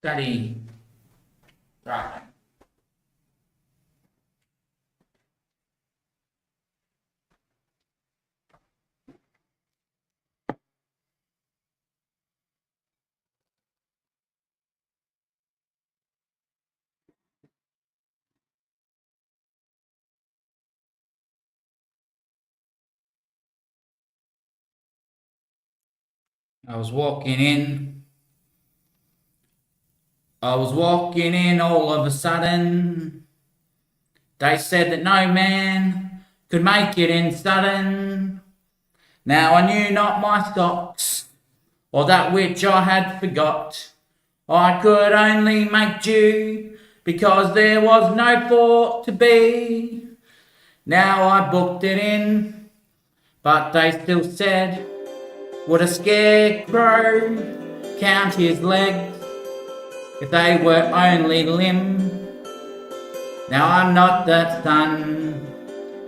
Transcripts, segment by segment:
Study. Right. I was walking in. All of a sudden. They said that no man could make it in sudden. Now I knew not my stocks, or that which I had forgot. I could only make do, because there was no thought to be. Now I booked it in, but they still said, would a scarecrow count his legs if they were only limb? Now I'm not that son,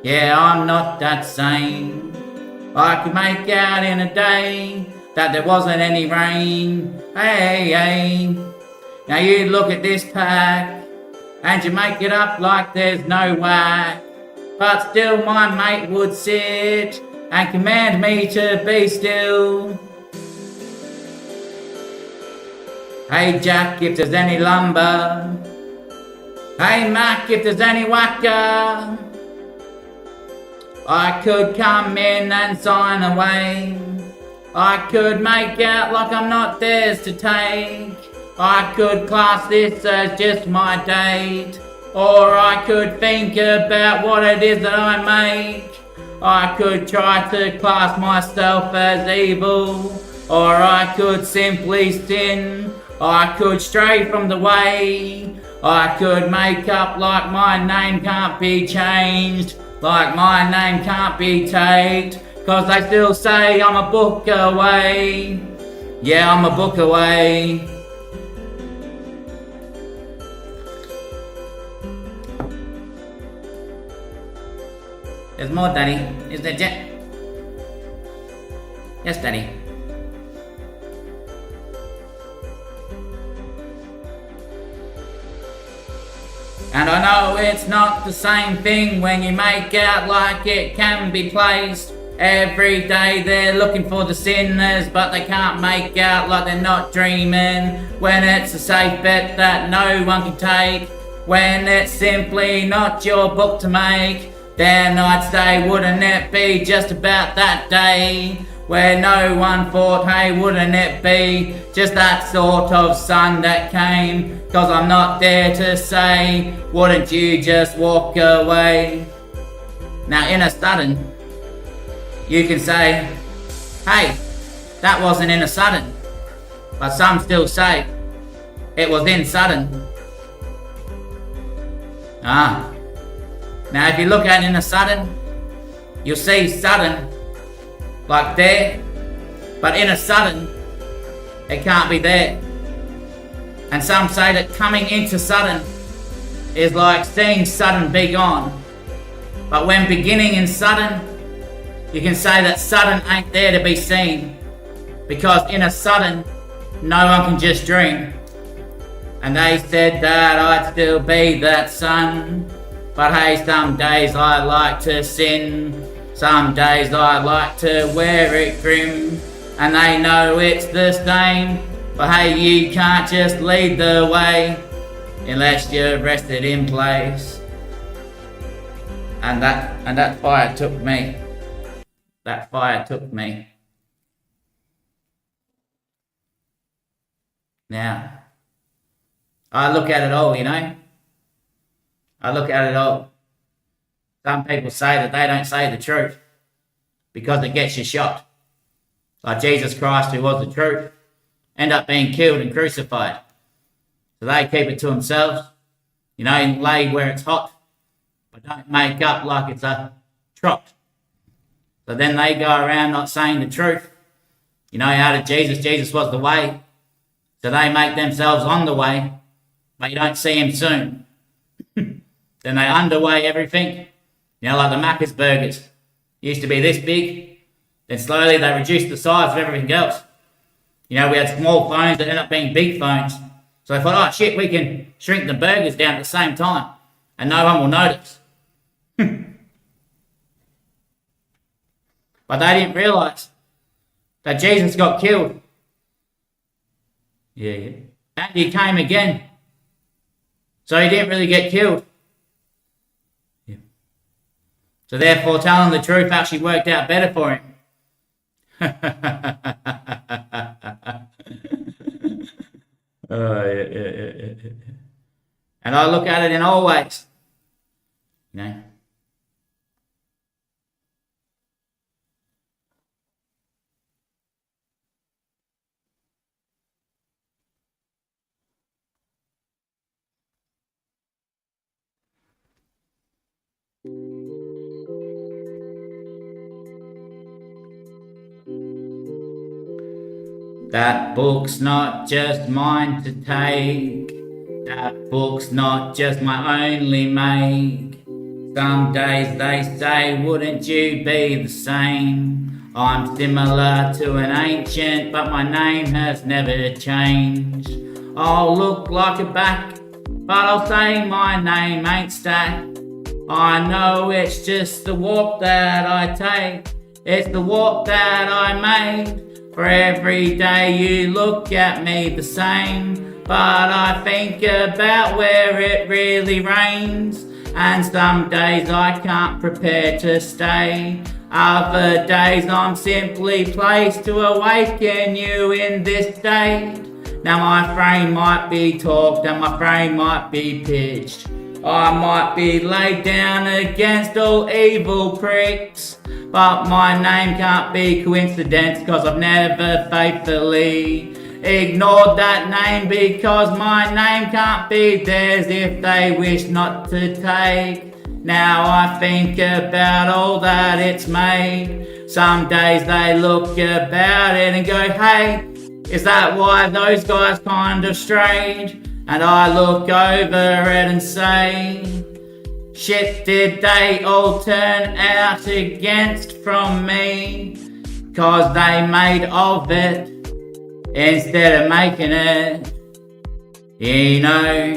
yeah, I'm not that sane. I could make out in a day that there wasn't any rain. Hey, hey. Now you look at this pack and you make it up like there's no whack. But still my mate would sit and command me to be still. Hey Jack, if there's any lumber. Hey Mac, if there's any whacker. I could come in and sign away. I could make out like I'm not theirs to take. I could class this as just my date. Or I could think about what it is that I make. I could try to class myself as evil. Or I could simply sin. I could stray from the way. I could make up like my name can't be changed. Like my name can't be taped, 'cause they still say I'm a book away. Yeah, I'm a book away. There's more, Daddy. Is there, Jack? Yes, Daddy. And I know it's not the same thing when you make out like it can be placed. Every day they're looking for the sinners, but they can't make out like they're not dreaming. When it's a safe bet that no one can take. When it's simply not your book to make. Then I'd say, wouldn't it be just about that day? Where no one thought, hey, wouldn't it be just that sort of sun that came? 'Cause I'm not there to say, wouldn't you just walk away? Now in a sudden, you can say, hey, that wasn't in a sudden. But some still say, it was in sudden. Now if you look at it in a sudden, you'll see sudden like there, but in a sudden, it can't be there. And some say that coming into sudden is like seeing sudden be gone. But when beginning in sudden, you can say that sudden ain't there to be seen. Because in a sudden, no one can just dream. And they said that I'd still be that son. But hey, some days I like to sin. Some days I like to wear it grim. And they know it's the same. But hey, you can't just lead the way unless you're rested in place. And that fire took me. That fire took me. Now, I look at it all, you know. I look at it all. Some people say that they don't say the truth because it gets you shot. Like Jesus Christ, who was the truth, end up being killed and crucified. So they keep it to themselves, you know, and lay where it's hot, but don't make up like it's a trot. So then they go around not saying the truth. You know, out of Jesus, Jesus was the way. So they make themselves on the way, but you don't see him soon. Then they underweigh everything. You know, like the Macca's burgers. Used to be this big. Then slowly they reduced the size of everything else. You know, we had small phones that ended up being big phones. So they thought, oh shit, we can shrink the burgers down at the same time and no one will notice. But they didn't realise that Jesus got killed. Yeah. And he came again. So he didn't really get killed. Yeah. So therefore telling the truth actually worked out better for him. Yeah. And I look at it in all ways. You know. That book's not just mine to take. That book's not just my only make. Some days they say, wouldn't you be the same? I'm similar to an ancient, but my name has never changed. I'll look like a back, but I'll say my name ain't stacked. I know it's just the walk that I take. It's the walk that I made. For every day you look at me the same, but I think about where it really rains. And some days I can't prepare to stay. Other days I'm simply placed to awaken you in this state. Now my frame might be talked and my frame might be pitched. I might be laid down against all evil pricks, but my name can't be coincidence, cause I've never faithfully ignored that name, because my name can't be theirs if they wish not to take. Now I think about all that it's made. Some days they look about it and go, hey, is that why those guys kind of strayed? And I look over it and say, shit, did they all turn out against from me? Cause they made of it instead of making it. You know,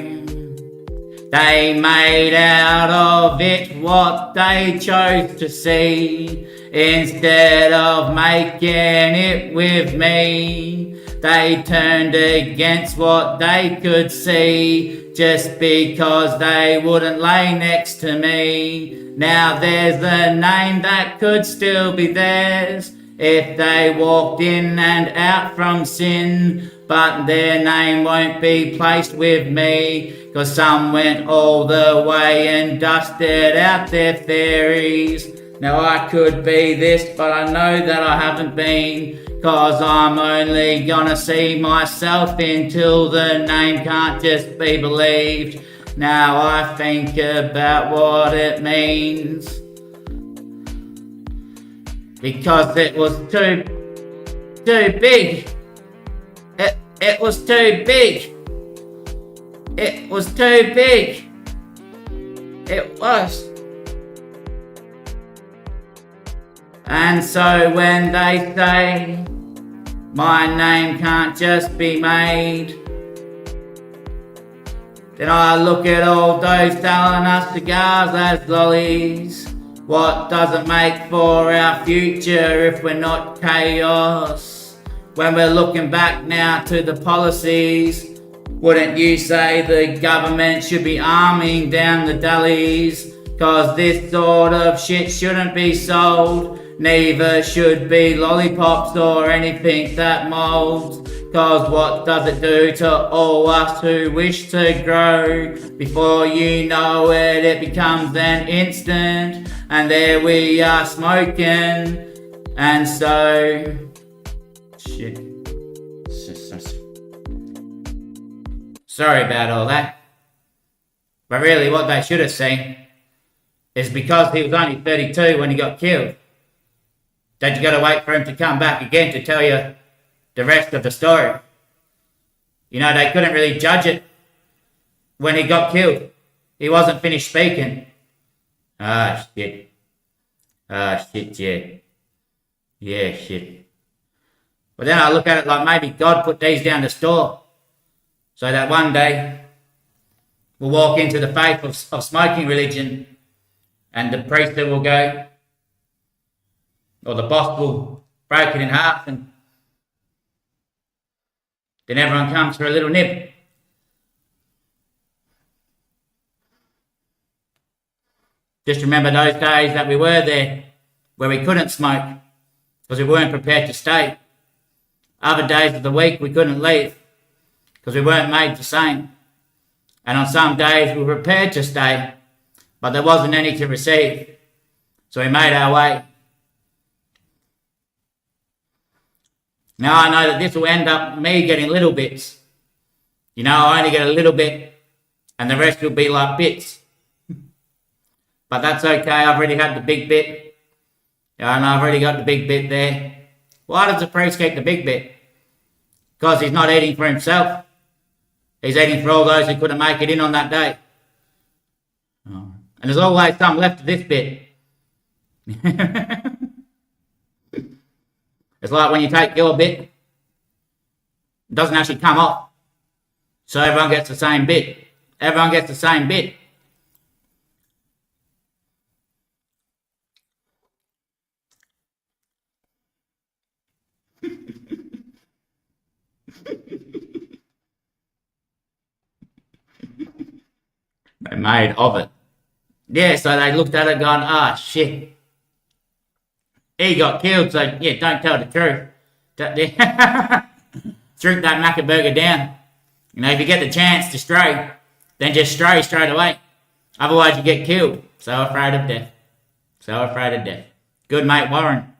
they made out of it what they chose to see, instead of making it with me. They turned against what they could see, just because they wouldn't lay next to me. Now there's a name that could still be theirs if they walked in and out from sin, but their name won't be placed with me, cause some went all the way and dusted out their theories. Now I could be this, but I know that I haven't been, cause I'm only gonna see myself until the name can't just be believed. Now I think about what it means, because it was too big. It was too big. It was too big. It was. And so when they say my name can't just be made, then I look at all those selling us cigars as lollies. What does it make for our future if we're not chaos? When we're looking back now to the policies, wouldn't you say the government should be arming down the delis? Cause this sort of shit shouldn't be sold. Neither should be lollipops or anything that molds. Cause what does it do to all us who wish to grow? Before you know it, it becomes an instant, and there we are smoking. And so, shit. Sorry about all that. But really what they should have seen is, because he was only 32 when he got killed, that you gotta wait for him to come back again to tell you the rest of the story. You know, they couldn't really judge it when he got killed. He wasn't finished speaking. Ah, shit. Ah, shit, yeah. Yeah, shit. But then I look at it like maybe God put these down the store so that one day we'll walk into the faith of smoking religion, and the priesthood will go, or the boss will break it in half, and then everyone comes for a little nib. Just remember those days that we were there where we couldn't smoke because we weren't prepared to stay. Other days of the week we couldn't leave because we weren't made the same. And on some days we were prepared to stay, but there wasn't any to receive. So we made our way. Now I know that this will end up me getting little bits. You know, I only get a little bit and the rest will be like bits. But that's okay, I've already had the big bit. And I've already got the big bit there. Why does the priest keep the big bit? Because he's not eating for himself. He's eating for all those who couldn't make it in on that day. And there's always some left of this bit. It's like when you take your bit, it doesn't actually come off. So everyone gets the same bit. Everyone gets the same bit. They made of it. Yeah, so they looked at it going, ah, shit. He got killed, so yeah, don't tell the truth. Drink that Macca burger down. You know, if you get the chance to stray, then just stray straight away. Otherwise you get killed. So afraid of death. So afraid of death. Good mate Warren,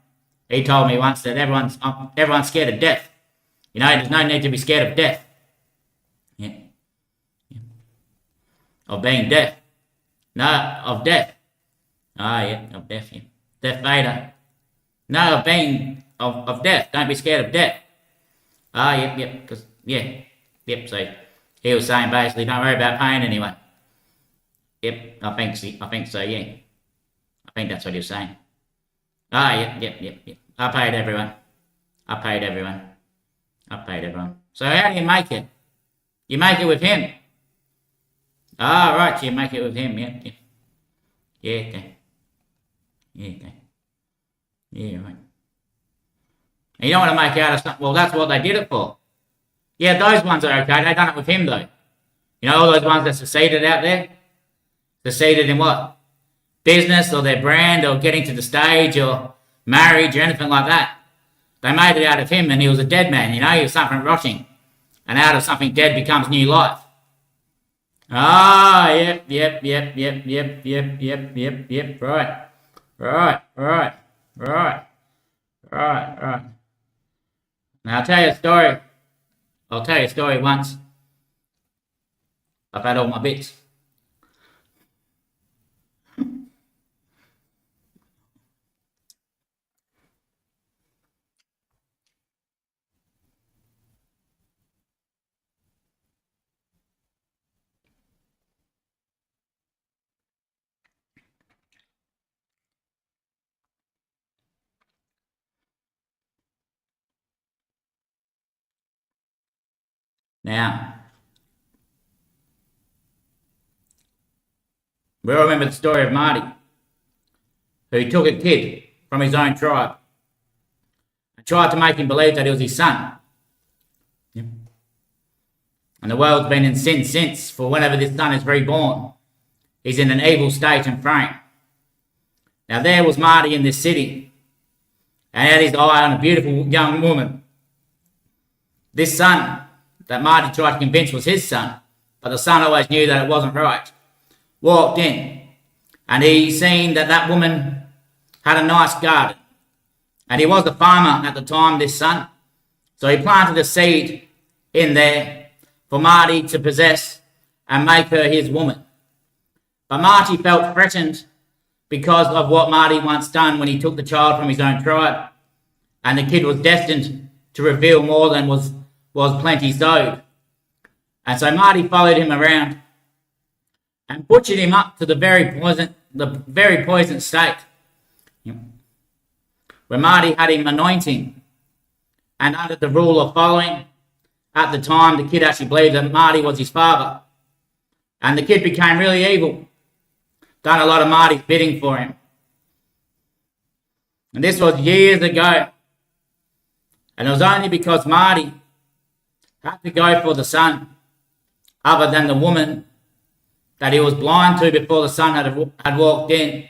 he told me once that everyone's scared of death. You know, there's no need to be scared of death. Yeah. Of being deaf. No, of death. Ah, yeah, of death, yeah. Death Vader. No, of being, of death. Don't be scared of death. Ah, yep, because, yeah. Yep, so he was saying basically, don't worry about pain anyway. Yep, I think so, yeah. I think that's what he was saying. Ah, yep. I paid everyone. So how do you make it? You make it with him. Ah, right, so you make it with him, yep. Yeah, okay. Yeah, right. And you don't want to make out of something, well, that's what they did it for. Yeah, those ones are okay, they done it with him though. You know, all those ones that succeeded out there? Succeeded in what? Business or their brand or getting to the stage or marriage or anything like that. They made it out of him and he was a dead man, you know, he was something rotting. And out of something dead becomes new life. Ah, yep. Right. Now I'll tell you a story. Once. I've had all my bits. Now, we all remember the story of Marty, who took a kid from his own tribe and tried to make him believe that he was his son. Yep. And the world's been in sin since, for whenever this son is reborn, he's in an evil state and frame. Now there was Marty in this city, and had his eye on a beautiful young woman. This son that Marty tried to convince was his son, but the son always knew that it wasn't right, walked in, and he seen that woman had a nice garden. And he was a farmer at the time, this son. So he planted a seed in there for Marty to possess and make her his woman. But Marty felt threatened because of what Marty once done when he took the child from his own tribe. And the kid was destined to reveal more than was plenty sowed. And so Marty followed him around and butchered him up to the very poison state. Where Marty had him anointing and under the rule of following at the time, the kid actually believed that Marty was his father. And the kid became really evil. Done a lot of Marty's bidding for him. And this was years ago. And it was only because Marty had to go for the son, other than the woman that he was blind to before the son had walked in,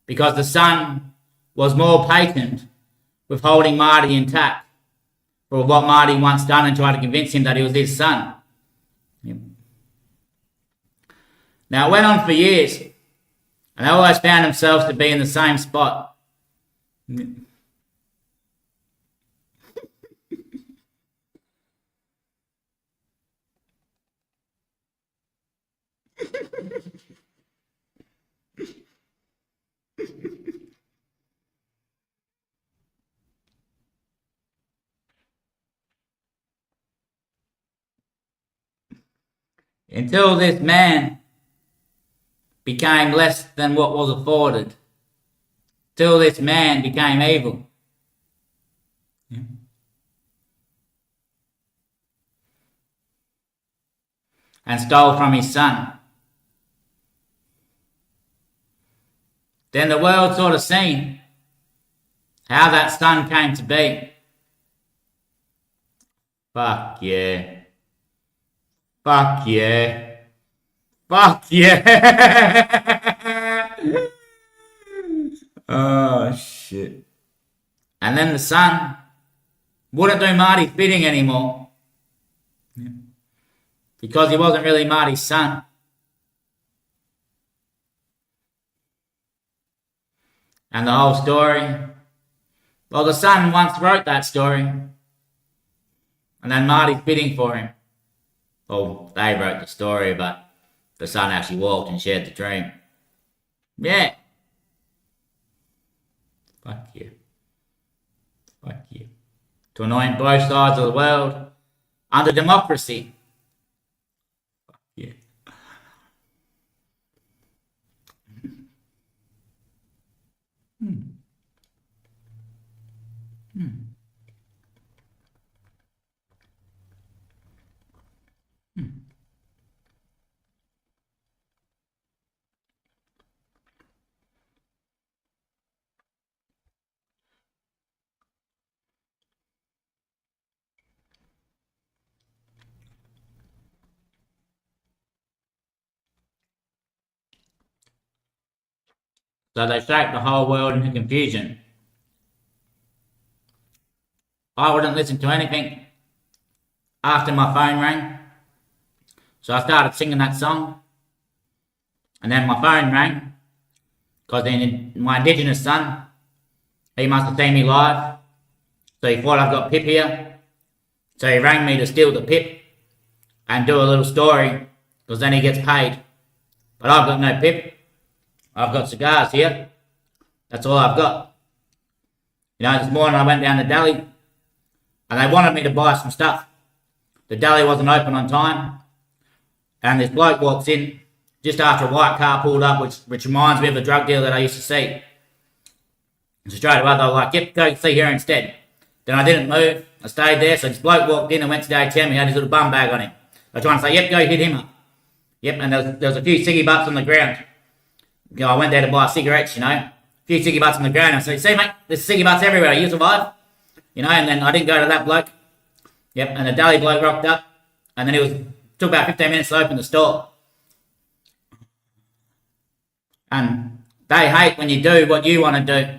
because the son was more patient with holding Marty intact for what Marty once done and tried to convince him that he was his son. Now, it went on for years, and they always found themselves to be in the same spot. Until this man became less than what was afforded. Till this man became evil. And stole from his son. Then the world sort of seen how that son came to be. Fuck yeah. Fuck yeah. Fuck yeah. Oh, shit. And then the son wouldn't do Marty's bidding anymore. Because he wasn't really Marty's son. And the whole story, well, the son once wrote that story. And then Marty's bidding for him. Well, they wrote the story, but the son actually walked and shared the dream. Yeah. Fuck you. Fuck you. To anoint both sides of the world under democracy. Fuck you. So they shaped the whole world into confusion. I wouldn't listen to anything after my phone rang. So I started singing that song. And then my phone rang. Because my Indigenous son, he must have seen me live. So he thought I've got Pip here. So he rang me to steal the Pip and do a little story. Because then he gets paid. But I've got no Pip. I've got cigars here. That's all I've got. You know, this morning I went down to Deli and they wanted me to buy some stuff. The deli wasn't open on time. And this bloke walks in just after a white car pulled up, which reminds me of the drug deal that I used to see. So straight away they were like, yep, go see here instead. Then I didn't move. I stayed there. So this bloke walked in and went to the ATM. He had his little bum bag on him. I was trying to say, yep, go hit him up. Yep, and there was a few ciggy butts on the ground. You know, I went there to buy cigarettes, you know. A few ciggy butts on the ground. I said, see, mate, there's ciggy butts everywhere. You survive? You know, and then I didn't go to that bloke. Yep, and the deli bloke rocked up. And then took about 15 minutes to open the store. And they hate when you do what you want to do.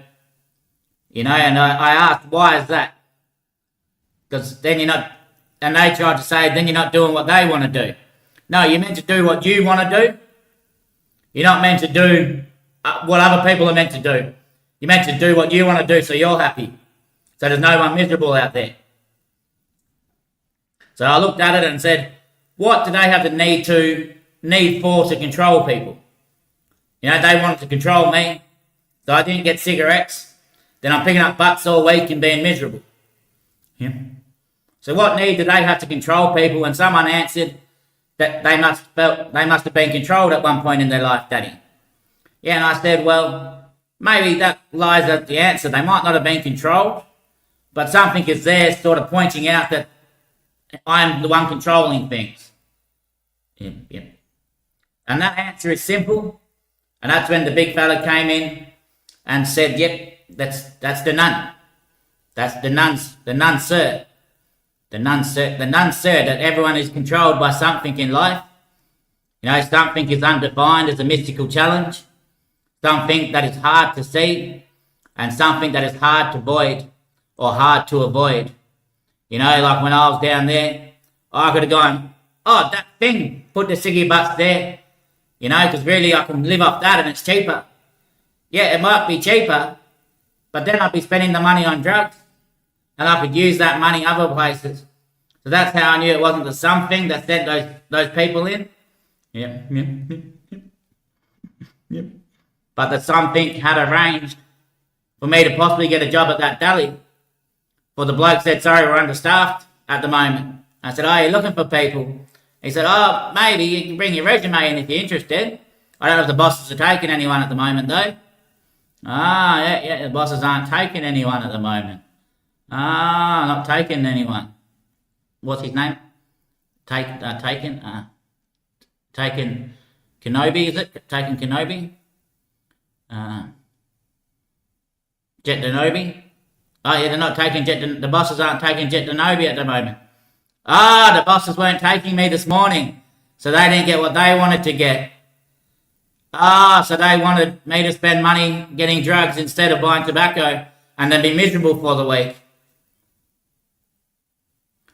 You know, and I asked, why is that? Because then you're not, and they tried to say, then you're not doing what they want to do. No, you're meant to do what you want to do. You're not meant to do what other people are meant to do. You're meant to do what you want to do so you're happy. So there's no one miserable out there. So I looked at it and said, what do they have the need for to control people? You know, they wanted to control me, so I didn't get cigarettes. Then I'm picking up butts all week and being miserable. Yeah. So what need do they have to control people? And someone answered that they must have been controlled at one point in their life, Daddy. Yeah, and I said, well, maybe that lies at the answer. They might not have been controlled, but something is there sort of pointing out that I'm the one controlling things. Yep, yep. And that answer is simple. And that's when the big fella came in and said, yep, that's the nun. That's the nun sir. The nun sir, that everyone is controlled by something in life. You know, something is undefined as a mystical challenge, something that is hard to see, and something that is hard to void or hard to avoid. You know, like when I was down there, I could have gone, oh, that thing, put the ciggy butts there, you know, because really I can live off that and it's cheaper. Yeah, it might be cheaper, but then I'd be spending the money on drugs, and I could use that money other places. So that's how I knew it wasn't the something that sent those people in. Yep. But the something had arranged for me to possibly get a job at that deli. For the bloke said, sorry, we're understaffed at the moment. I said, oh, you're looking for people? He said, oh, maybe you can bring your resume in if you're interested. I don't know if the bosses are taking anyone at the moment, though. Ah, yeah, the bosses aren't taking anyone at the moment. Ah, not taking anyone. What's his name? Taken Kenobi, is it? Taken Kenobi? Jet Denobi? Oh yeah, they're not taking the bosses aren't taking Jet Denobi at the moment. Ah, the bosses weren't taking me this morning, so they didn't get what they wanted to get. Ah, so they wanted me to spend money getting drugs instead of buying tobacco and then be miserable for the week.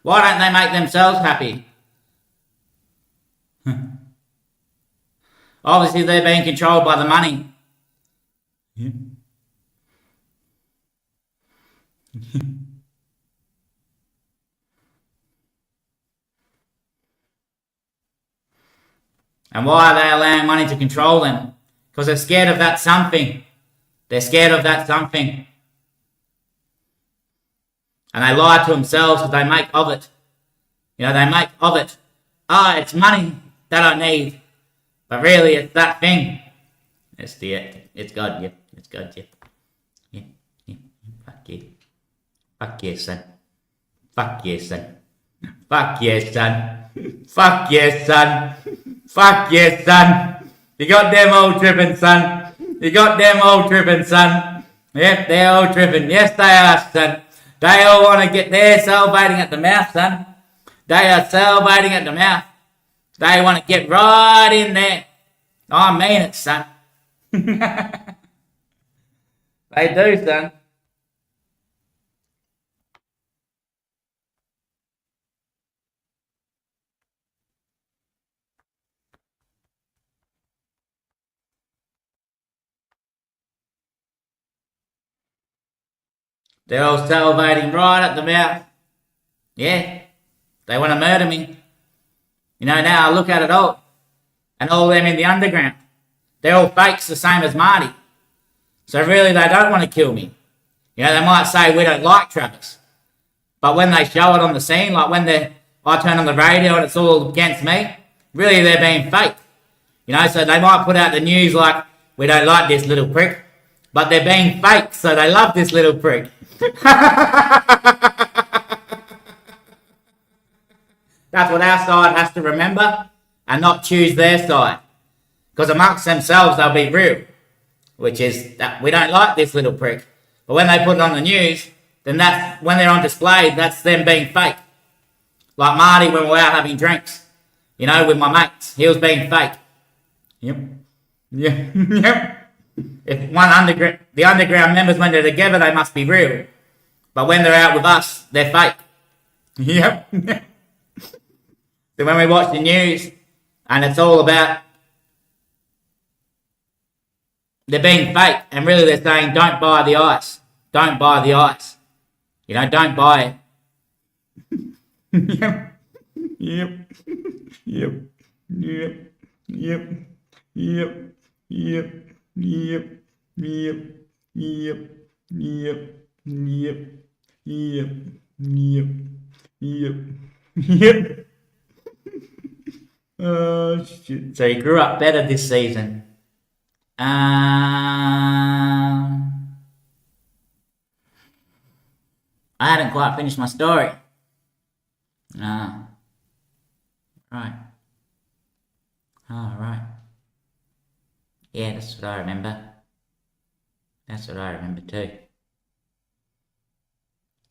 Why don't they make themselves happy? Obviously, they're being controlled by the money. Yeah. And why are they allowing money to control them? Because they're scared of that something. They're scared of that something. And they lie to themselves because they make of it. You know, they make of it. Ah, it's money that I need. But really, it's that thing. It's God, yeah. It's God, yeah. Yeah. Fuck yeah. Fuck yeah, son. Fuck yeah, son. Fuck yeah, son. Fuck yeah, son. Fuck yeah, son. You got them all tripping, son. You got them all tripping, son. Yep, they're all tripping. Yes, they are, son. They all want to they're salivating at the mouth, son. They are salivating at the mouth. They want to get right in there. I mean it, son. They do, son. They're all salivating right at the mouth. Yeah, they want to murder me. You know, now I look at it all, and all of them in the underground. They're all fakes the same as Marty. So really, they don't want to kill me. You know, they might say we don't like Travis. But when they show it on the scene, like when I turn on the radio and it's all against me, really they're being fake. You know, so they might put out the news like, we don't like this little prick. But they're being fake, so they love this little prick. That's what our side has to remember and not choose their side. Because amongst themselves, they'll be real. Which is that we don't like this little prick. But when they put it on the news, then that's when they're on display, that's them being fake. Like Marty when we're out having drinks, you know, with my mates. He was being fake. Yep. Yeah. Yep. If the underground members, when they're together, they must be real. But when they're out with us, they're fake. Yep. So when we watch the news, and it's all about they're being fake, and really they're saying, don't buy the ice. Don't buy the ice. You know, don't buy it. Yep. Yep. Yep. Yep. Yep. Yep. Yep. Yep. Yep. Yep. Yep. Yep. Yep. Yep. Yep. Yep. Oh shit. So he grew up better this season. I hadn't quite finished my story. Ah, right. Oh, right. Yeah, that's what I remember. That's what I remember too.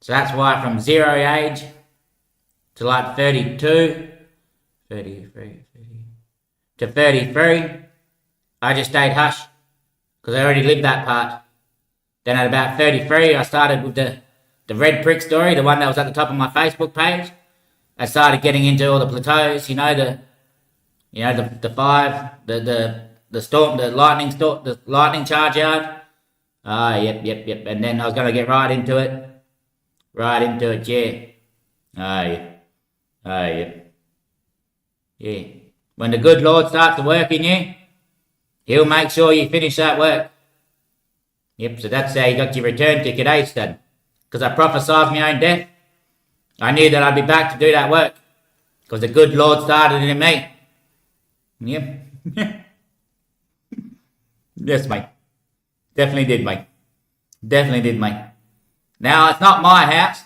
So that's why from 0 age to like 32, 33, to 33, I just stayed hush because I already lived that part. Then at about 33, I started with the red prick story, the one that was at the top of my Facebook page. I started getting into all the plateaus, the five, the storm, the lightning charge yard. Ah, yep. And then I was gonna get right into it, yeah. Ah, yeah. Ah, yep. Yeah. When the good Lord starts to work in you, He'll make sure you finish that work. Yep. So that's how you got your return ticket, eh, stud? Because I prophesied my own death. I knew that I'd be back to do that work because the good Lord started it in me. Yep. Yes, mate. Definitely did, mate. Now, it's not my house,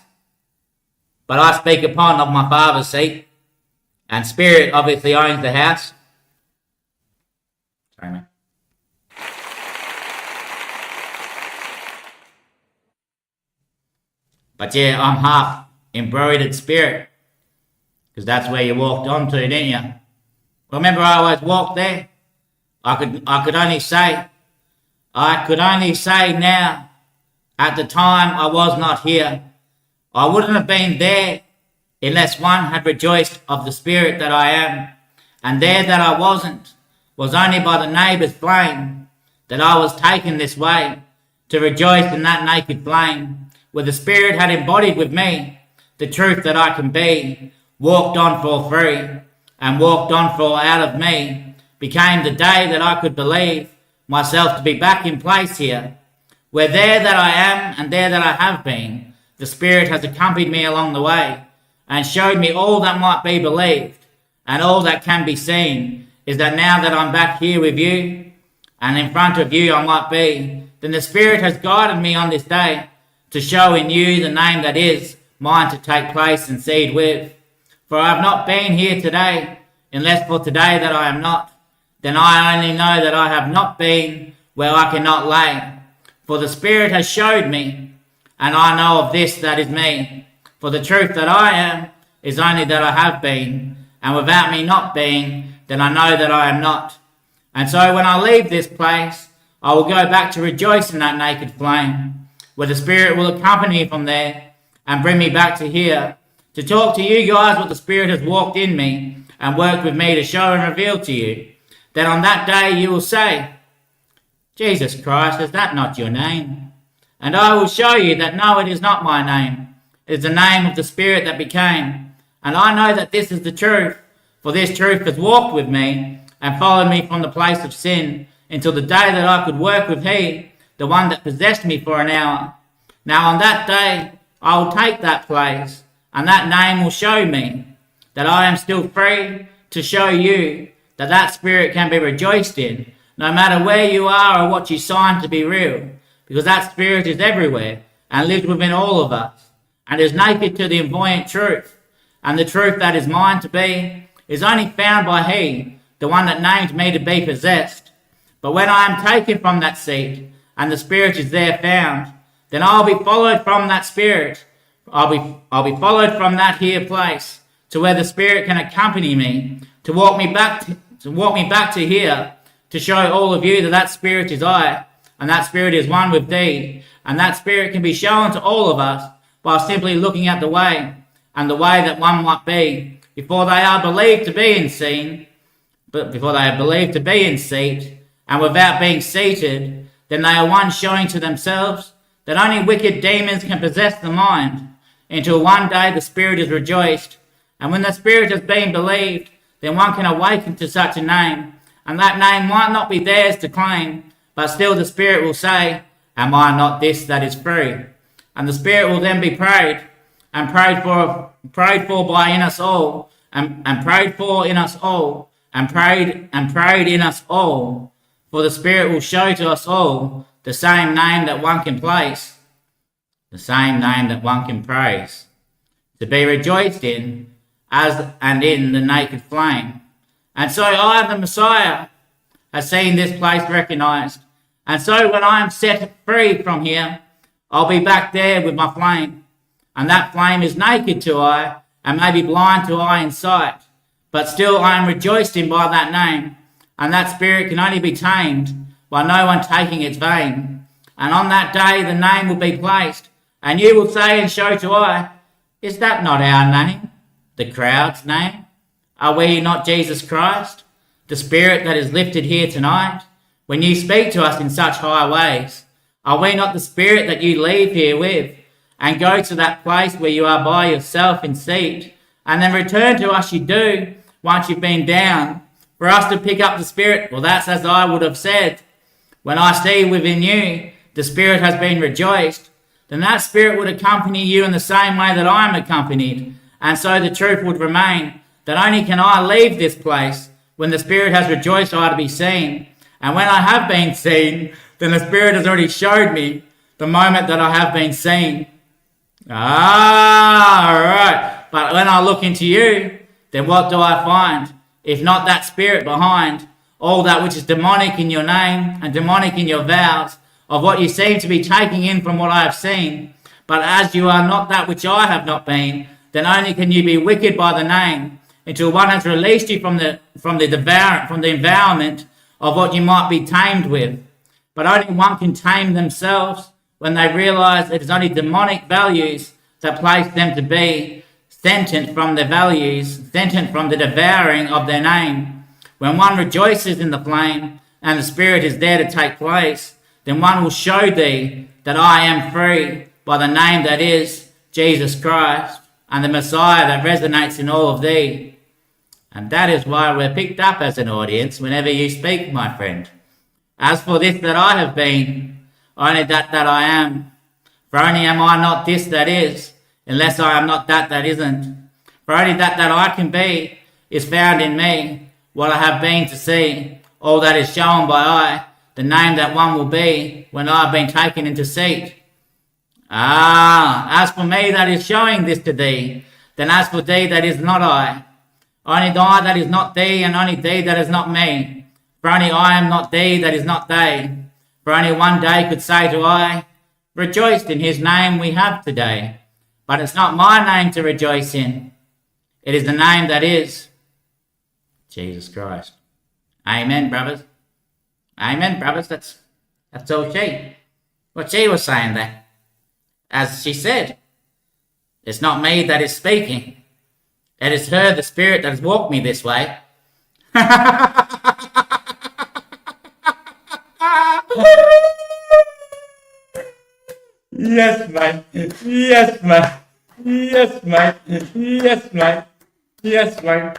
but I speak upon of my Father's seat, and Spirit obviously owns the house. Sorry, mate. But yeah, I'm half embroidered spirit, because that's where you walked onto, didn't you? Remember, I always walked there. I could only say now. At the time, I was not here. I wouldn't have been there unless one had rejoiced of the spirit that I am, and there that I wasn't was only by the neighbour's flame that I was taken this way to rejoice in that naked flame, where the spirit had embodied with me the truth that I can be, walked on for free, and walked on for out of me, became the day that I could believe myself to be back in place here, where there that I am and there that I have been, the Spirit has accompanied me along the way and showed me all that might be believed and all that can be seen is that now that I'm back here with you and in front of you I might be, then the Spirit has guided me on this day to show in you the name that is mine to take place and seed with. For I have not been here today, unless for today that I am not, then I only know that I have not been where I cannot lay. For the Spirit has showed me, and I know of this that is me. For the truth that I am is only that I have been, and without me not being, then I know that I am not. And so when I leave this place, I will go back to rejoice in that naked flame, where the Spirit will accompany me from there and bring me back to here, to talk to you guys what the Spirit has walked in me and worked with me to show and reveal to you. Then on that day you will say, Jesus Christ, is that not your name? And I will show you that no, it is not my name. It is the name of the Spirit that became. And I know that this is the truth, for this truth has walked with me and followed me from the place of sin until the day that I could work with He, the one that possessed me for an hour. Now on that day I will take that place, and that name will show me that I am still free to show you that that Spirit can be rejoiced in, no matter where you are or what you sign to be real, because that Spirit is everywhere and lives within all of us, and is naked to the buoyant truth, and the truth that is mine to be is only found by He, the one that named me to be possessed. But when I am taken from that seat, and the Spirit is there found, then I'll be followed from that Spirit. I'll be followed from that here place to where the Spirit can accompany me to walk me back to here, to show all of you that that Spirit is I, and that Spirit is one with thee, and that Spirit can be shown to all of us by simply looking at the way, and the way that one might be before they are believed to be in seen, but before they are believed to be in seat, and without being seated, then they are one showing to themselves that only wicked demons can possess the mind, until one day the Spirit is rejoiced, and when the Spirit has been believed, then one can awaken to such a name, and that name might not be theirs to claim, but still the Spirit will say, am I not this that is free? And the Spirit will then be prayed, and prayed for by in us all, and prayed for in us all, and prayed in us all, for the Spirit will show to us all the same name that one can place, the same name that one can praise, to be rejoiced in, as and in the naked flame. And so I, the Messiah, have seen this place recognized. And so when I am set free from here, I'll be back there with my flame. And that flame is naked to eye and may be blind to eye in sight. But still I am rejoiced in by that name. And that spirit can only be tamed by no one taking its vein. And on that day the name will be placed, and you will say and show to eye, is that not our name? The crowd's name? Are we not Jesus Christ, the Spirit that is lifted here tonight? When you speak to us in such high ways, are we not the Spirit that you leave here with, and go to that place where you are by yourself in seat, and then return to us you do, once you've been down, for us to pick up the Spirit? Well, that's as I would have said. When I see within you the Spirit has been rejoiced, then that Spirit would accompany you in the same way that I am accompanied. And so the truth would remain that only can I leave this place when the Spirit has rejoiced I to be seen. And when I have been seen, then the Spirit has already showed me the moment that I have been seen. All right. But when I look into you, then what do I find? If not that Spirit behind all that which is demonic in your name and demonic in your vows of what you seem to be taking in from what I have seen. But as you are not that which I have not been, then only can you be wicked by the name until one has released you from the environment of what you might be tamed with. But only one can tame themselves when they realize it is only demonic values that place them to be sentient from their values, sentient from the devouring of their name. When one rejoices in the flame and the Spirit is there to take place, then one will show thee that I am free by the name that is Jesus Christ and the Messiah that resonates in all of thee. And that is why we're picked up as an audience whenever you speak, my friend. As for this that I have been, only that I am. For only am I not this that is, unless I am not that isn't. For only that I can be is found in me, what I have been to see, all that is shown by eye, the name that one will be when I have been taken into seat. As for me that is showing this to thee, then as for thee that is not I, only I that is not thee, and only thee that is not me. For only I am not thee that is not they. For only one day could say to I, rejoiced in his name we have today. But it's not my name to rejoice in. It is the name that is Jesus Christ. Amen, brothers. Amen, brothers. That's all what she was saying there. As she said, it's not me that is speaking. It is her, the Spirit, that has walked me this way. Yes, mate. Yes, mate. Yes, mate. Yes, mate. Yes, mate.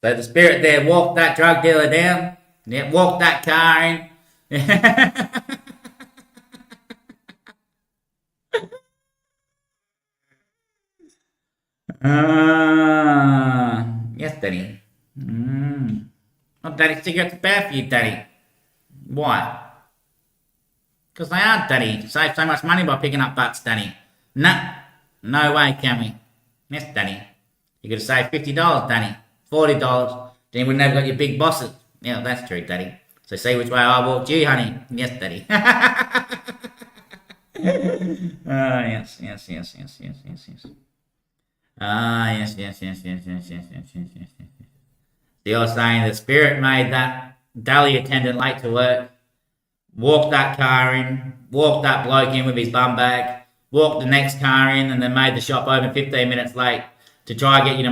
So the Spirit there walked that drug dealer down. Yeah, walked that car in. Yes, Daddy. Oh, Daddy, cigarettes are bad for you, Daddy. Why? Because they are, Daddy. Save so much money by picking up butts, Daddy. No. No way, can we? Yes, Daddy. You could have saved $50, Daddy. $40. Then you wouldn't have got your big bosses. Yeah, that's true, Daddy. So see which way I walked you, honey. Yes, Daddy. Yes. Yes. You're saying the Spirit made that deli attendant late to work, walked that car in, walked that bloke in with his bum bag, walked the next car in, and then made the shop open 15 minutes late to try and get you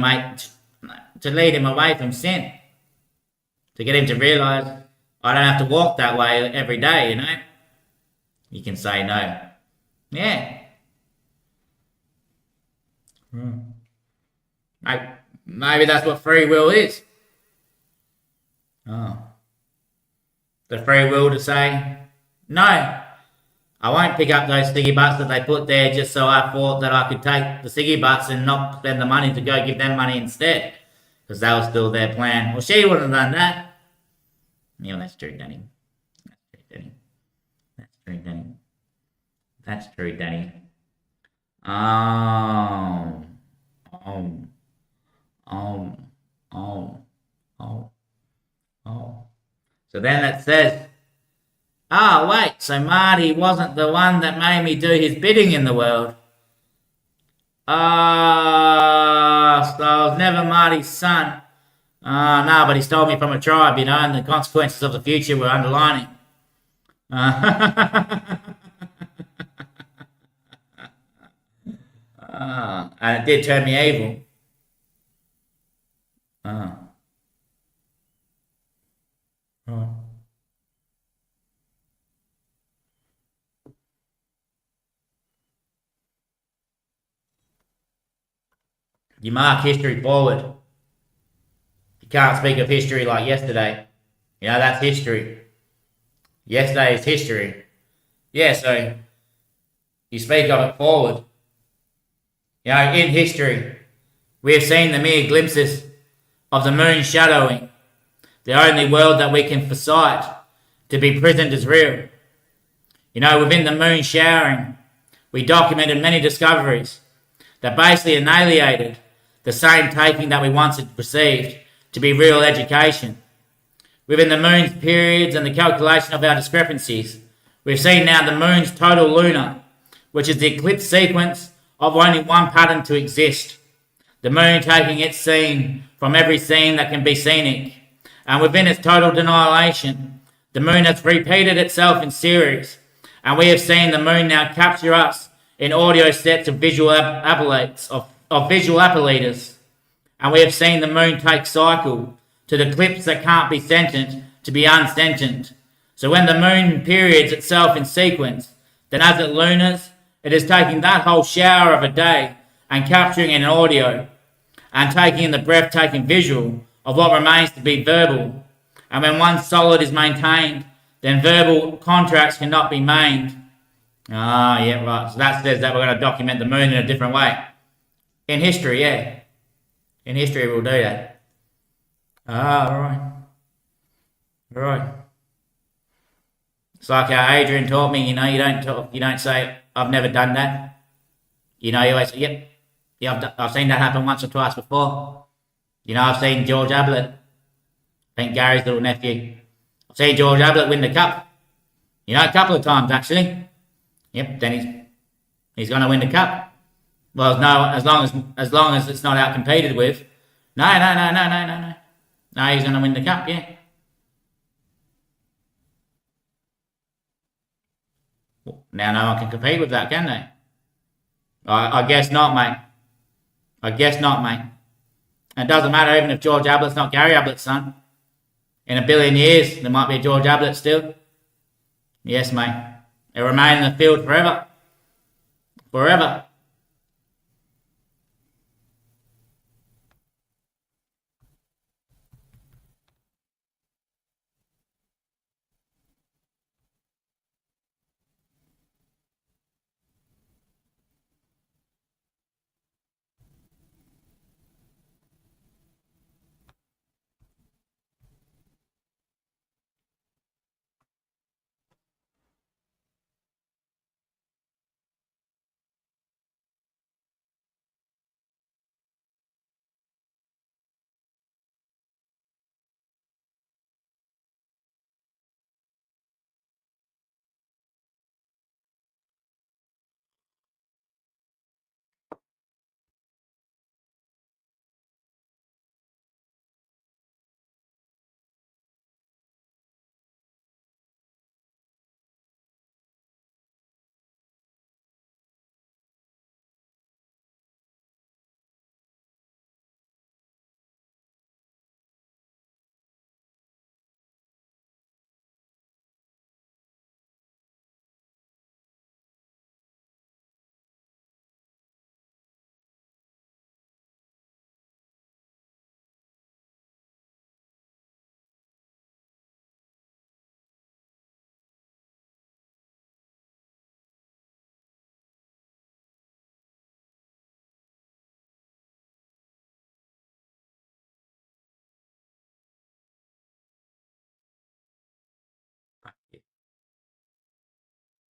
to lead him away from sin, to get him to realise I don't have to walk that way every day, you know. You can say no. Yeah. Maybe that's what free will is. Oh. The free will to say, no, I won't pick up those ciggy butts that they put there just so I thought that I could take the ciggy butts and not spend the money to go give them money instead. Because that was still their plan. Well, she wouldn't have done that. Yeah, that's true, Danny. That's true, Danny. So then it says, oh, wait, so Marty wasn't the one that made me do his bidding in the world. So I was never Marty's son. No, but he stole me from a tribe, and the consequences of the future were underlining. And it did turn me evil. Right. You mark history forward. You can't speak of history like yesterday. That's history. Yesterday is history. Yeah, so you speak of it forward. In history, we have seen the mere glimpses of the moon shadowing, the only world that we can foresight to be present as real. Within the moon showering, we documented many discoveries that basically annihilated the same taking that we once had perceived to be real education. Within the moon's periods and the calculation of our discrepancies, we've seen now the moon's total lunar, which is the eclipse sequence of only one pattern to exist. The moon taking its scene from every scene that can be scenic, and within its total denialation, the moon has repeated itself in series, and we have seen the moon now capture us in audio sets of visual appellates, of visual appellators, and we have seen the moon take cycle to the clips that can't be sentient to be unsentient. So when the moon periods itself in sequence, then as it lunars, it is taking that whole shower of a day and capturing it in audio, and taking in the breathtaking visual of what remains to be verbal. And when one solid is maintained, then verbal contracts cannot be made. Yeah, right. So that says that we're going to document the moon in a different way. In history, yeah. In history, we'll do that. Right. Right. It's like how Adrian taught me, you don't say, I've never done that. You always say, yep, I've seen that happen once or twice before. I've seen George Ablett, I think Gary's little nephew. I've seen George Ablett win the cup. A couple of times actually. Yep, then he's going to win the cup. Well, no, as long as it's not out competed with. No. No, he's going to win the cup, yeah. Now no one can compete with that, can they? I guess not, mate. And it doesn't matter even if George Ablett's not Gary Ablett's son. In a billion years, there might be a George Ablett still. Yes, mate. It'll remain in the field forever. Forever.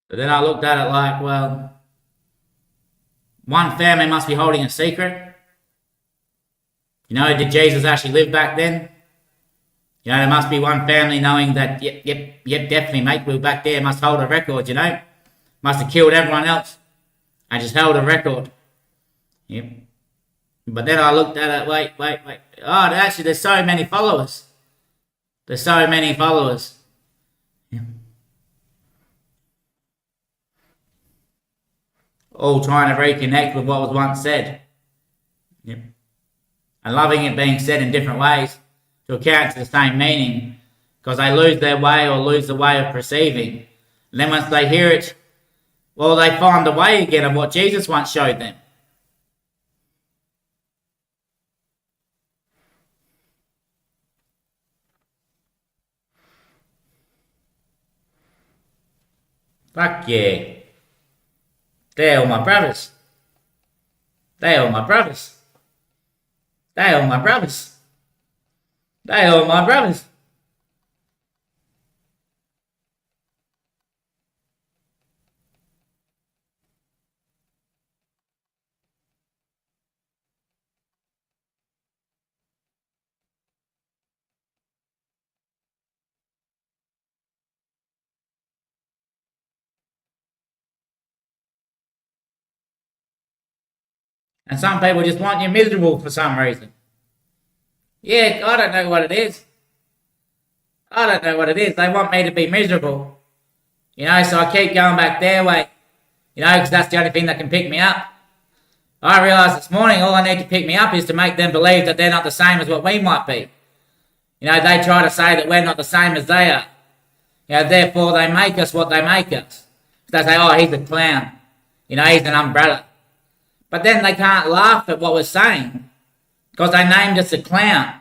But then I looked at it like, well, one family must be holding a secret. Did Jesus actually live back then? You know, there must be one family knowing that, yep, definitely, mate, we were back there, must hold a record, you know. Must have killed everyone else and just held a record. Yep. But then I looked at it, wait. Oh, actually, there's so many followers. There's so many followers. Yep. All trying to reconnect with what was once said. Yep. And loving it being said in different ways to account to the same meaning, because they lose their way or lose the way of perceiving. And then once they hear it, well, they find the way again of what Jesus once showed them. Fuck yeah. They're all my brothers. They're all my brothers. They're all my brothers. They're all my brothers. And some people just want you miserable for some reason. Yeah, I don't know what it is. I don't know what it is. They want me to be miserable. You know, so I keep going back their way. You know, because that's the only thing that can pick me up. I realised this morning all I need to pick me up is to make them believe that they're not the same as what we might be. You know, they try to say that we're not the same as they are. You know, therefore they make us what they make us. They say, oh, he's a clown. You know, he's an umbrella. But then they can't laugh at what we're saying because they named us a clown.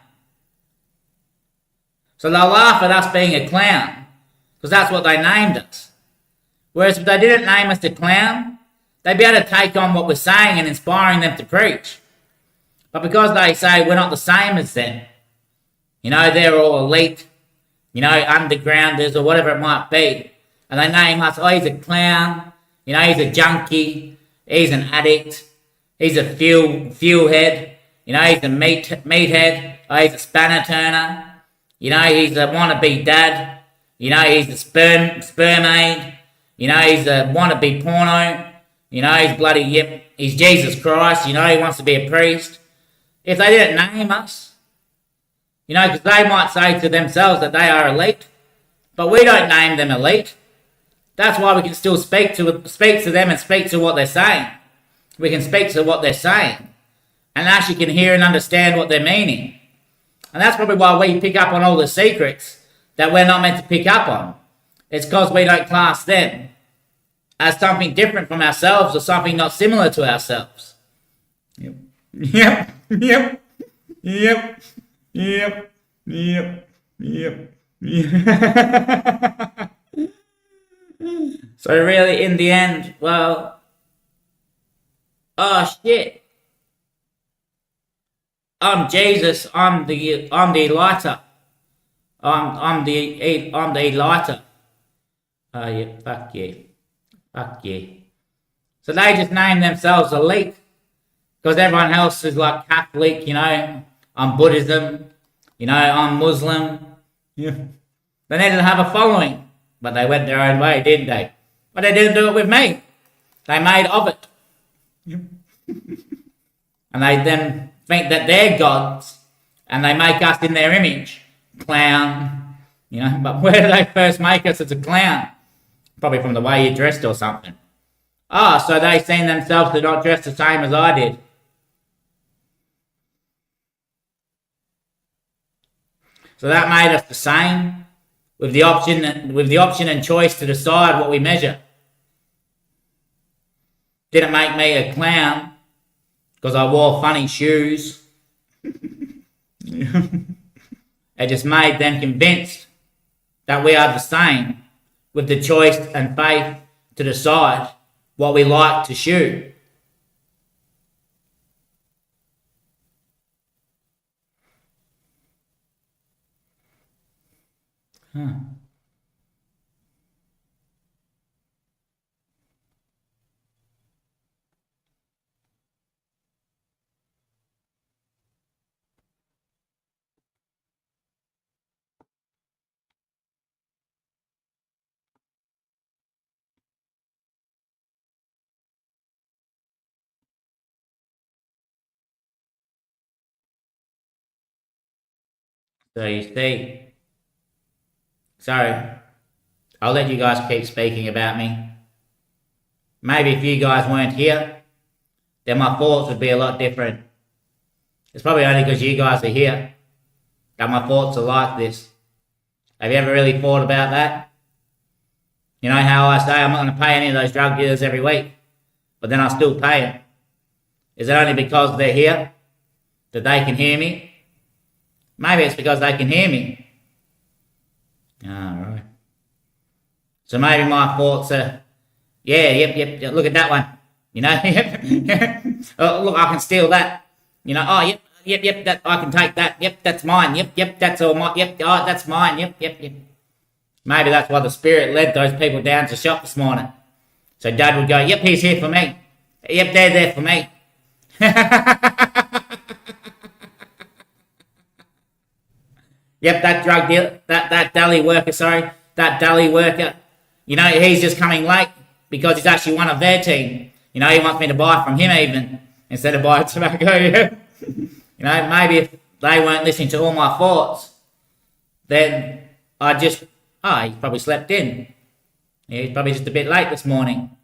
So they'll laugh at us being a clown because that's what they named us. Whereas if they didn't name us a clown, they'd be able to take on what we're saying and inspiring them to preach. But because they say we're not the same as them, you know, they're all elite, you know, undergrounders or whatever it might be, and they name us, oh, he's a clown, you know, he's a junkie, he's an addict, he's a fuel head, you know, he's a meathead, oh, he's a spanner turner, you know, he's a wannabe dad, you know, he's a sperm aid, you know, he's a wannabe porno, you know, he's bloody, yep, he's Jesus Christ, you know, he wants to be a priest. If they didn't name us, you know, because they might say to themselves that they are elite, but we don't name them elite. That's why we can still speak to them and speak to what they're saying. We can speak to what they're saying and actually can hear and understand what they're meaning. And that's probably why we pick up on all the secrets that we're not meant to pick up on. It's because we don't class them as something different from ourselves or something not similar to ourselves. Yep. So really, in the end, well, oh shit, I'm Jesus. I'm the lighter. I'm the lighter. Oh yeah, fuck yeah. So they just name themselves elite because everyone else is like Catholic, you know. I'm Buddhism, you know. I'm Muslim. Yeah. They needed to have a following, but they went their own way, didn't they? But they didn't do it with me. They made of it. Yep. And they then think that they're gods and they make us in their image. Clown. You know, but where did they first make us as a clown? Probably from the way you dressed or something. Oh, so they seen themselves to not dress the same as I did. So that made us the same, with the option and choice to decide what we measure. Didn't make me a clown because I wore funny shoes. It just made them convinced that we are the same, with the choice and faith to decide what we like to shoot. Huh. So you see, so I'll let you guys keep speaking about me. Maybe if you guys weren't here, then my thoughts would be a lot different. It's probably only because you guys are here that my thoughts are like this. Have you ever really thought about that? You know how I say I'm not going to pay any of those drug dealers every week, but then I still pay them. Is it only because they're here that they can hear me? Maybe it's because they can hear me. Alright. So maybe my thoughts are, yeah, yep, look at that one. You know, oh, look, I can steal that. You know, oh, yep, that I can take that. Yep, that's mine. Yep, that's all mine. Yep, oh, that's mine. Yep. Maybe that's why the Spirit led those people down to shop this morning. So Dad would go, yep, he's here for me. Yep, they're there for me. Yep, that drug dealer, that deli worker, that deli worker, you know, he's just coming late because he's actually one of their team. You know, he wants me to buy from him even instead of buying tobacco. You know, maybe if they weren't listening to all my thoughts, then I just, he probably slept in. Yeah, he's probably just a bit late this morning.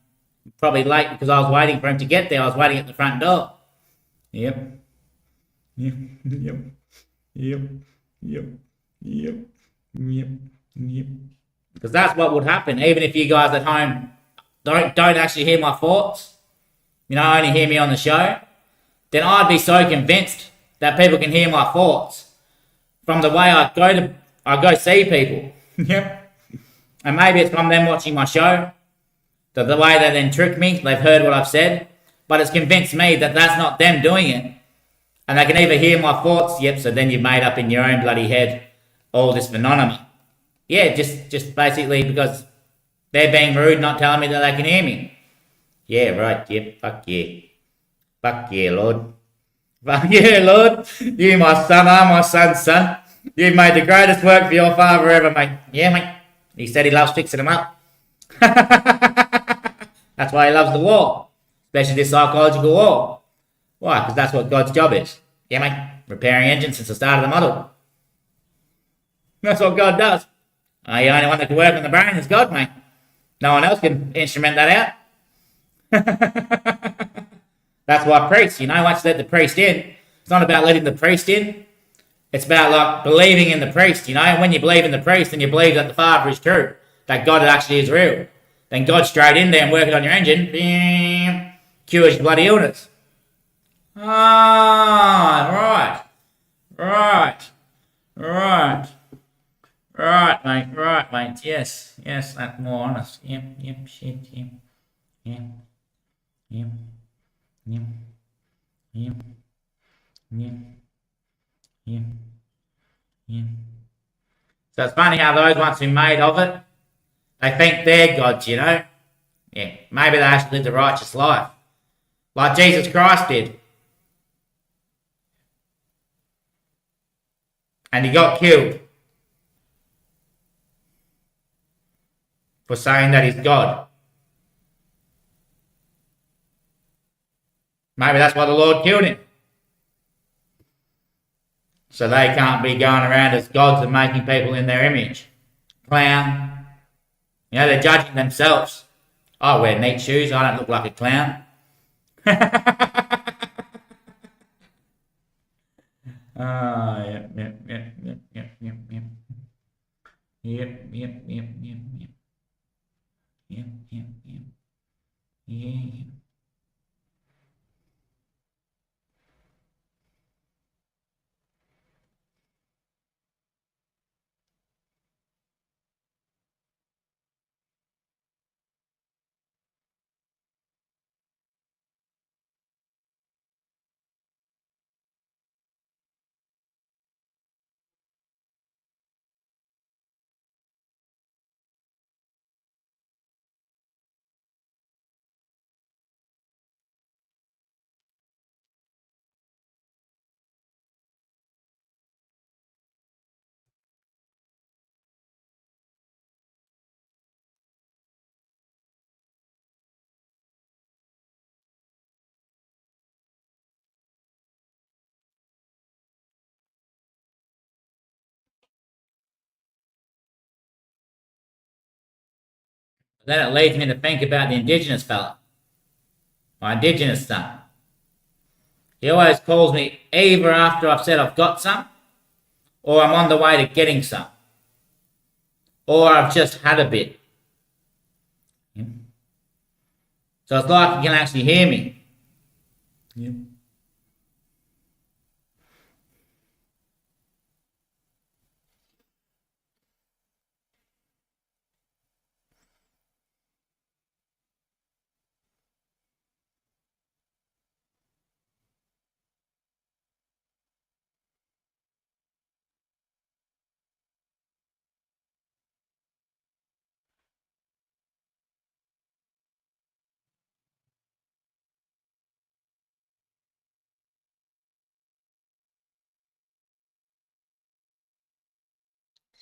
Probably late because I was waiting for him to get there. I was waiting at the front door. Yep. Because that's what would happen, even if you guys at home don't actually hear my thoughts, you know, only hear me on the show, then I'd be so convinced that people can hear my thoughts from the way I go see people. Yep. And maybe it's from them watching my show, the way they then trick me, they've heard what I've said, but it's convinced me that that's not them doing it. And they can either hear my thoughts, yep, so then you've made up in your own bloody head all this phenomenon. Yeah, just basically because they're being rude, not telling me that they can hear me. Yeah, right, yep, fuck yeah. Fuck yeah, Lord. Fuck yeah, Lord. You my son are my son's son. You've made the greatest work for your father ever, mate. Yeah, mate. He said he loves fixing them up. That's why he loves the war. Especially this psychological war. Why? Because that's what God's job is. Yeah, mate. Repairing engines since the start of the model. That's what God does. The only one that can work on the brain is God, mate. No one else can instrument that out. That's why priests, you know, once you let the priest in, it's not about letting the priest in. It's about like believing in the priest, you know. And when you believe in the priest and you believe that the Father is true, that God actually is real, then God's straight in there and working on your engine, bam, cures your bloody illness. Ah, right, mate. Yes, that's more honest. Yep, shit, yep, yep, yep, yep, yep, yep, yep, yep. So it's funny how those ones who made of it, they think they're gods, you know? Yeah, maybe they actually lived a righteous life. Like Jesus Christ did. And he got killed for saying that he's God. Maybe that's why the Lord killed him. So they can't be going around as gods and making people in their image. Clown. You know, they're judging themselves. I wear neat shoes, I don't look like a clown. Yep. Yeah. Then it leads me to think about the Indigenous fella, my Indigenous son. He always calls me either after I've said I've got some, or I'm on the way to getting some, or I've just had a bit. So it's like he can actually hear me. Yeah.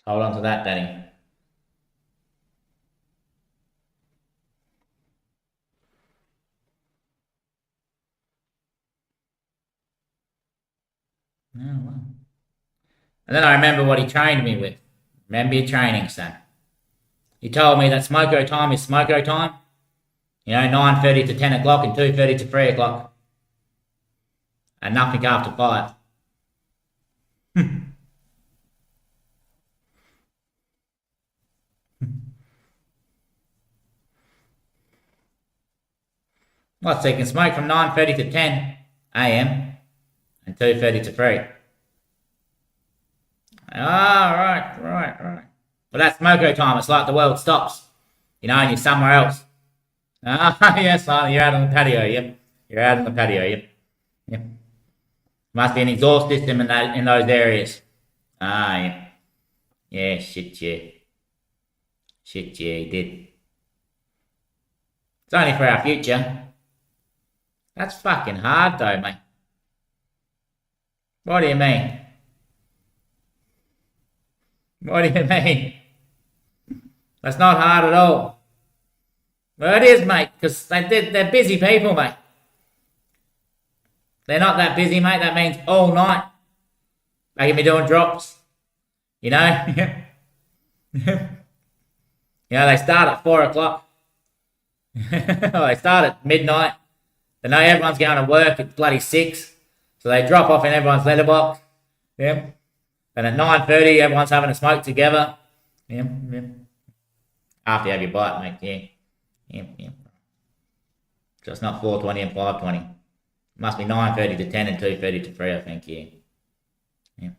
Hold on to that, Danny. Oh, wow. And then I remember what he trained me with. Remember your training, son. He told me that smoko time is smoko time. 9:30 to 10 o'clock and 2:30 to 3 o'clock. And nothing after 5. What, so you can smoke from 9:30 to 10 a.m. and 2:30 to 3. Ah, right. Well, that's smoko time. It's like the world stops, and you're somewhere else. Ah, yes, you're out on the patio, yep. You're out on the patio, yep. Must be an exhaust system in those areas. Ah, yeah. Yeah, shit, yeah. Shit, yeah, he did. It's only for our future. That's fucking hard, though, mate. What do you mean? What do you mean? That's not hard at all. Well, it is, mate, because they're busy people, mate. They're not that busy, mate. That means all night they can be doing drops. You know? They start at 4 o'clock. They start at midnight. They know everyone's going to work at bloody 6. So they drop off in everyone's letterbox. Yeah. And at 9:30, everyone's having a smoke together. Yeah. After you have your bite, mate. Yeah. So it's not 4:20 and 5:20. Must be 9:30 to 10 and 2:30 to 3, I think, yeah. Yeah.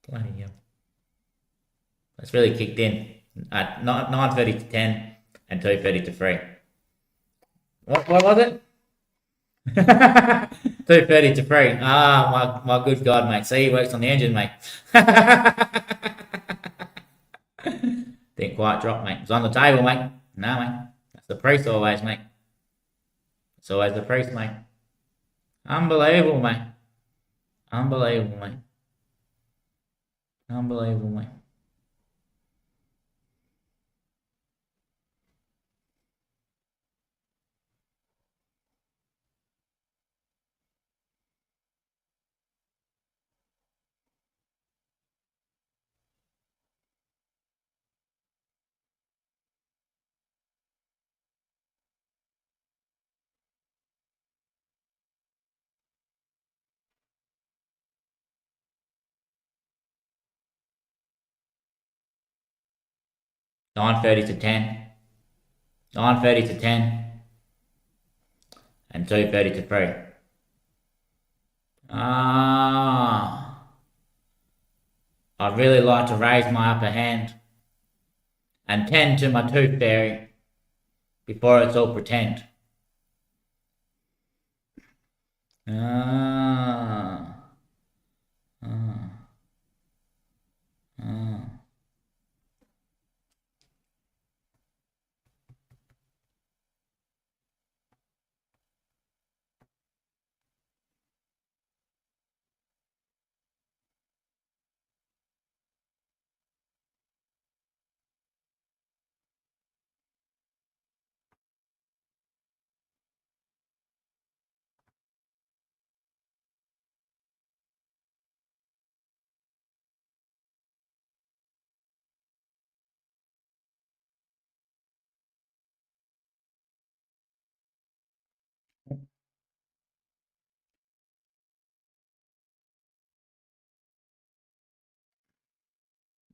Bloody hell. It's really kicked in at 9:30 to 10 and 2:30 to 3. What was it? 2:30 to 3. Ah, my good God, mate. See, he works on the engine, mate. Didn't quite drop, mate. It was on the table, mate. No, mate. That's the priest always, mate. It's always the priest, mate. Unbelievable, mate. Unbelievable, mate. Unbelievable, mate. 9:30 to 10. 9:30 to 10 and 2:30 to 3. Ah, I'd really like to raise my upper hand and tend to my tooth fairy before it's all pretend. Ah, ah, ah.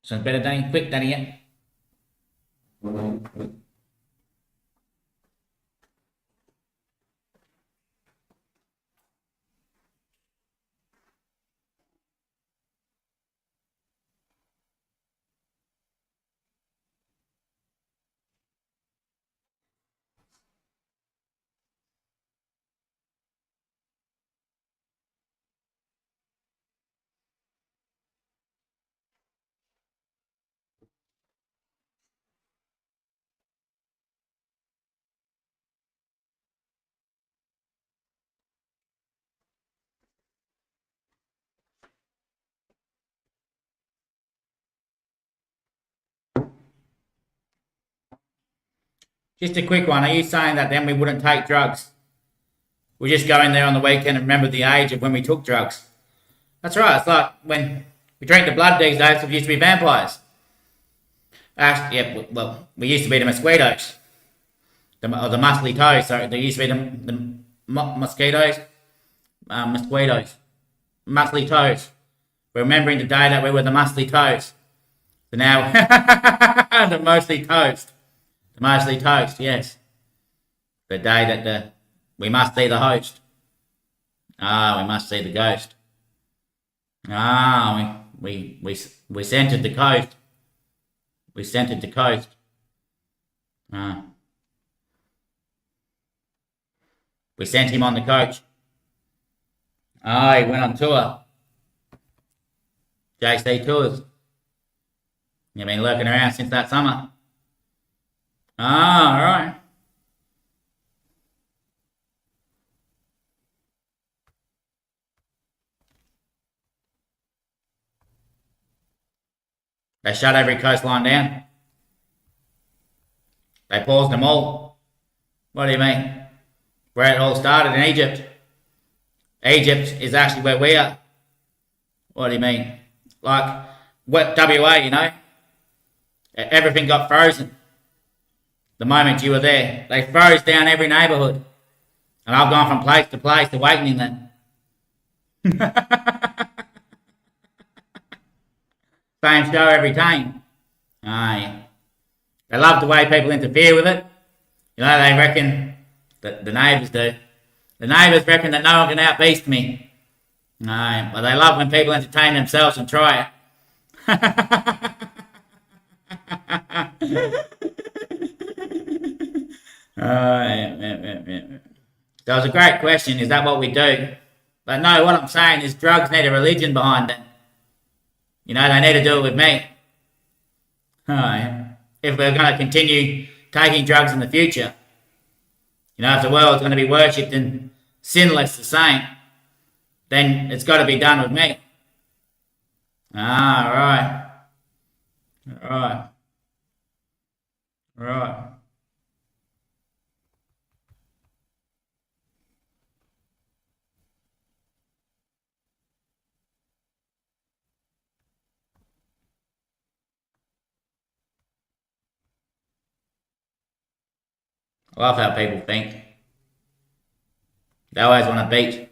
Sounds better, Danny. Quick, Danny, yeah. Just a quick one. Are you saying that then we wouldn't take drugs? We just go in there on the weekend and remember the age of when we took drugs. That's right. It's like when we drink the blood these days, we used to be vampires. Actually, yeah, well, we used to be the mosquitoes. The muscly toes, sorry. There used to be the mosquitoes. Mosquitoes. Muscly toes. We're remembering the day that we were the muscly toes. So now, the mostly toast. The mostly toast, yes. The day that we must see the host. Ah, we must see the ghost. Ah, we scented the coast. We scented the coast. Ah. We sent him on the coach. Ah, he went on tour. JC Tours. You've been lurking around since that summer. Ah, alright. They shut every coastline down. They paused them all. What do you mean? Where it all started in Egypt. Egypt is actually where we are. What do you mean? Like, WA, you know? Everything got frozen. The moment you were there. They froze down every neighbourhood. And I've gone from place to place awakening them. Same show every time. Aye. They love the way people interfere with it. You know, they reckon, the neighbours do. The neighbours reckon that no one can out-beast me. Aye. But they love when people entertain themselves and try it. That was a great question. Is that what we do? But no, what I'm saying is drugs need a religion behind it. You know, they need to do it with me. If we're going to continue taking drugs in the future, you know, if the world's going to be worshipped and sinless the same, then it's got to be done with me. Ah, right. Right. Right. I love how people think. They always want to beat.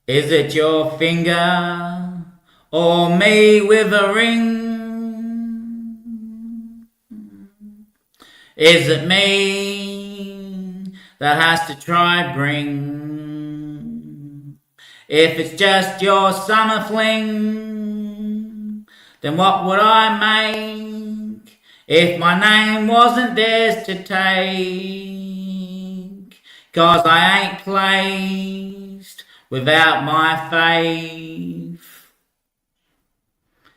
Is it your finger or me with a ring? Is it me that has to try bring? If it's just your summer fling, then what would I make if my name wasn't theirs to take? 'Cause I ain't placed without my faith.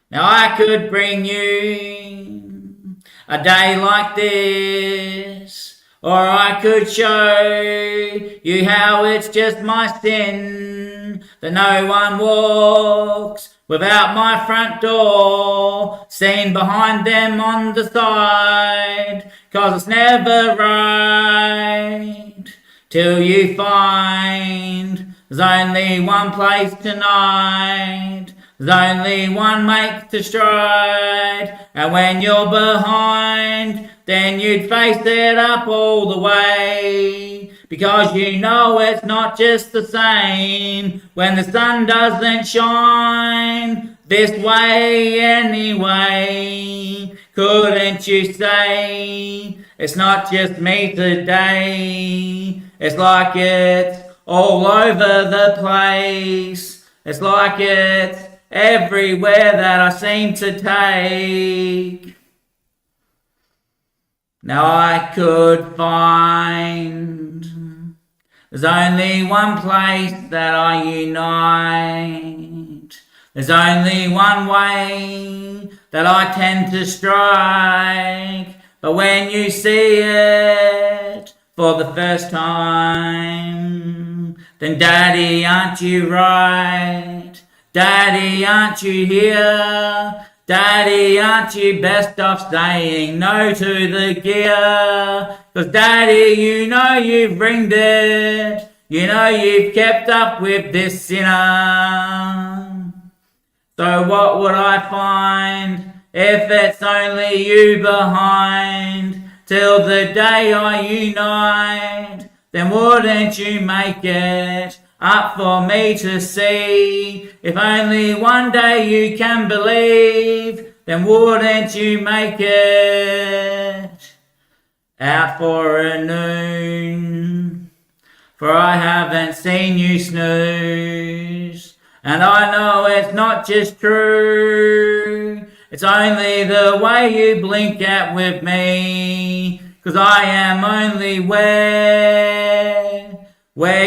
Now I could bring you a day like this, or I could show you how it's just my sin that no one walks without my front door, seen behind them on the side, 'cause it's never right till you find there's only one place tonight. There's only one make to stride. And when you're behind, then you'd face it up all the way. Because you know it's not just the same when the sun doesn't shine this way anyway. Couldn't you say it's not just me today? It's like it's all over the place. It's like it's everywhere that I seem to take. Now I could find there's only one place that I unite. There's only one way that I tend to strike. But when you see it for the first time, then Daddy, aren't you right? Daddy, aren't you here? Daddy, aren't you best off saying no to the gear? 'Cause Daddy, you know you've ringed it. You know you've kept up with this sinner. So what would I find if it's only you behind? Till the day I unite, then wouldn't you make it up for me to see? If only one day you can believe, then wouldn't you make it out for a noon? For I haven't seen you snooze, and I know it's not just true. It's only the way you blink at with me, 'cause I am only where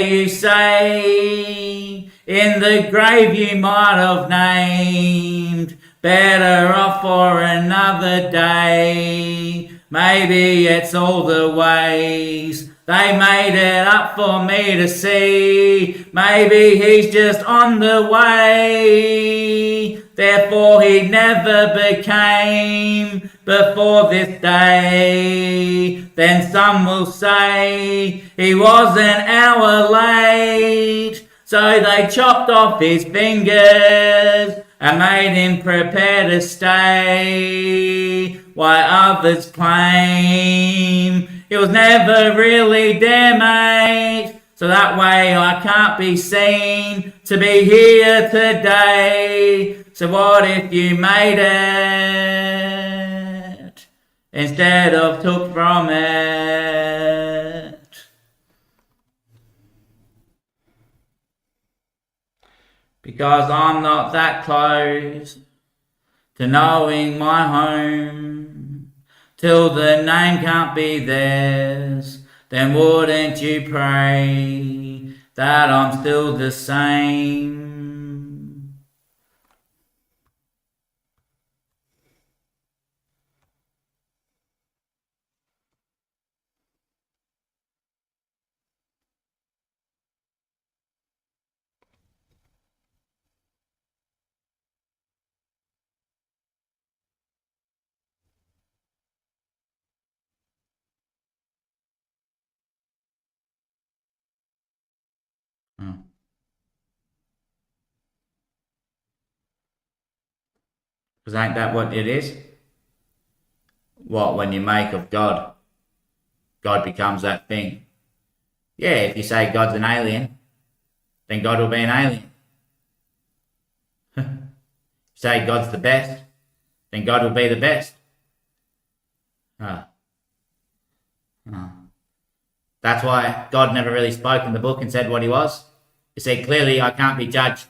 you say in the grave you might have named. Better off for another day. Maybe it's all the ways they made it up for me to see. Maybe he's just on the way. Therefore he never became before this day. Then some will say he was an hour late. So they chopped off his fingers and made him prepare to stay. While others claim he was never really there, mate. So that way I can't be seen to be here today. So what if you made it instead of took from it? Because I'm not that close to knowing my home. Till the name can't be theirs, then wouldn't you pray that I'm still the same? Because ain't that what it is? What, when you make of God, God becomes that thing. Yeah, if you say God's an alien, then God will be an alien. Say God's the best, then God will be the best. That's why God never really spoke in the book and said what he was. He said, clearly I can't be judged.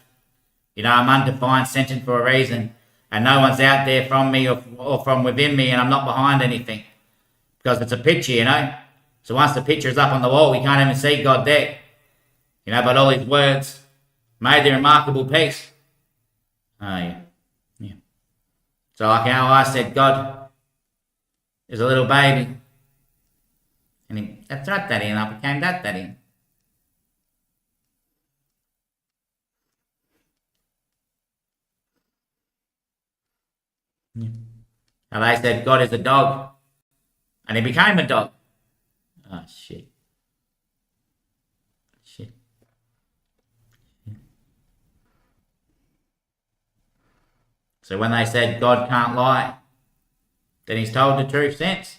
You know, I'm undefined, sentient for a reason. And no one's out there from me or from within me, and I'm not behind anything. Because it's a picture, you know. So once the picture is up on the wall, we can't even see God there. You know, but all his words made the remarkable piece. Oh, yeah. So like how I said, God is a little baby. And that's right, Daddy, and I became that, Daddy. And they said God is a dog, and he became a dog. Oh, shit. So when they said God can't lie, then he's told the truth since.